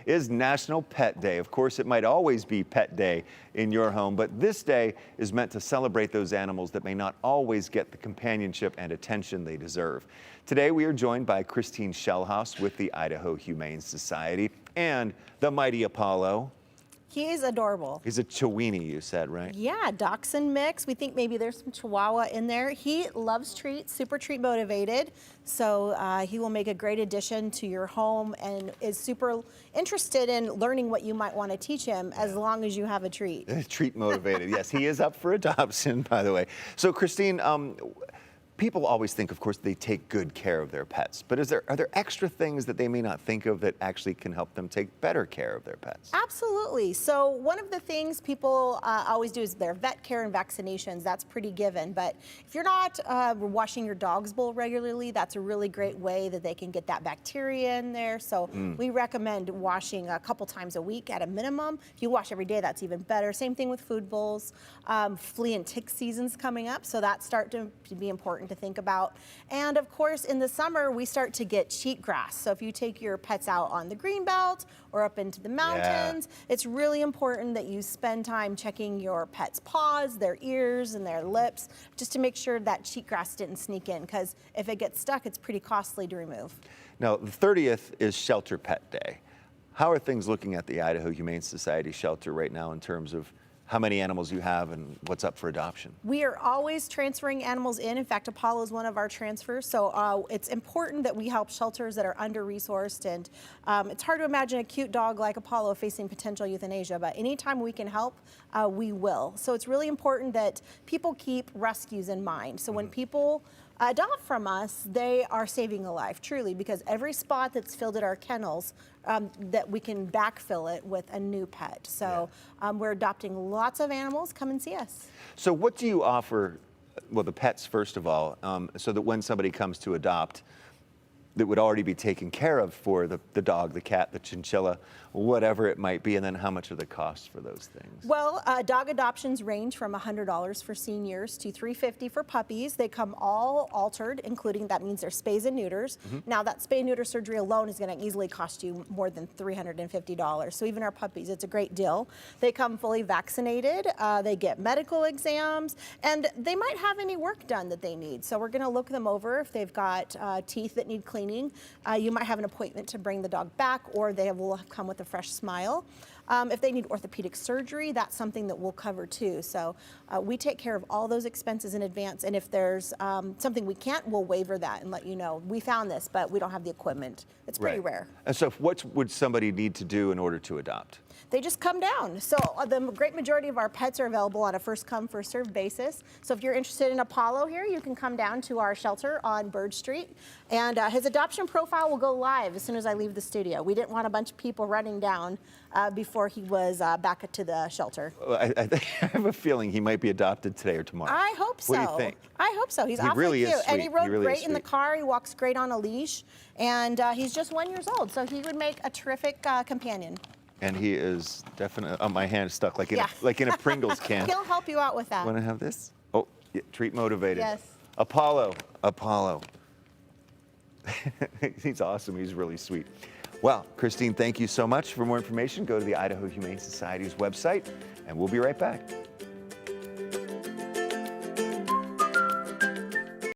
Is National Pet Day. Of course, it might always be Pet Day in your home, but this day is meant to celebrate those animals that may not always get the companionship and attention they deserve. Today, we are joined by Kristine Schellhaas with the Idaho Humane Society and the mighty Apollo. He is adorable. He's a Chiweenie, you said, right? Yeah, dachshund mix. We think maybe there's some Chihuahua in there. He loves treats, super treat motivated. So he will make a great addition to your home and is super interested in learning what you might want to teach him as long as you have a treat. Treat motivated, yes. He is up for adoption, by the way. So Kristine, people always think, of course, they take good care of their pets, but are there extra things that they may not think of that actually can help them take better care of their pets? Absolutely. So one of the things people always do is their vet care and vaccinations. That's pretty given. But if you're not washing your dog's bowl regularly, that's a really great way that they can get that bacteria in there. So we recommend washing a couple times a week at a minimum. If you wash every day, that's even better. Same thing with food bowls. Flea and tick season's coming up, so that's starting to be important to think about. And of course, in the summer, we start to get cheatgrass. So if you take your pets out on the greenbelt or up into the mountains, it's really important that you spend time checking your pet's paws, their ears, and their lips, just to make sure that cheatgrass didn't sneak in, because if it gets stuck, it's pretty costly to remove. Now, the 30th is Shelter Pet Day. How are things looking at the Idaho Humane Society shelter right now in terms of how many animals you have and what's up for adoption? We are always transferring animals in. In fact, Apollo is one of our transfers. So it's important that we help shelters that are under-resourced. And it's hard to imagine a cute dog like Apollo facing potential euthanasia, but anytime we can help, we will. So it's really important that people keep rescues in mind. So when people adopt from us, they are saving a life, truly, because every spot that's filled at our kennels, that we can backfill it with a new pet. So we're adopting lots of animals. Come and see us. So what do you offer, well, the pets, first of all, so that when somebody comes to adopt, that would already be taken care of for the dog, the cat, the chinchilla, whatever it might be, and then how much are the costs for those things? Well, dog adoptions range from $100 for seniors to $350 for puppies. They come all altered, including, that means they're spays and neuters. Now, that spay and neuter surgery alone is going to easily cost you more than $350. So even our puppies, it's a great deal. They come fully vaccinated, they get medical exams, and they might have any work done that they need. So we're going to look them over if they've got teeth that need cleaning. You might have an appointment to bring the dog back, or they will come with a fresh smile. If they need orthopedic surgery, that's something that we'll cover too. So we take care of all those expenses in advance, and if there's something we can't, we'll waiver that and let you know. We found this, but we don't have the equipment. It's pretty rare. And so what would somebody need to do in order to adopt? They just come down. So the great majority of our pets are available on a first come, first served basis. So if you're interested in Apollo here, you can come down to our shelter on Bird Street, and his adoption profile will go live as soon as I leave the studio. We didn't want a bunch of people running down before he was back to the shelter. I have a feeling he might be adopted today or tomorrow. I hope so. What do you think? I hope so. He's He awfully really is cute. sweet. And he rode really great in the car. He walks great on a leash. And he's just 1 year old, so he would make a terrific companion. And he is definitely, oh, my hand is stuck like in a Pringles can. He'll help you out with that. Want to have this? Oh, yeah, treat motivated. Yes. Apollo. He's awesome. He's really sweet. Well, Kristine, thank you so much. For more information, go to the Idaho Humane Society's website, and we'll be right back.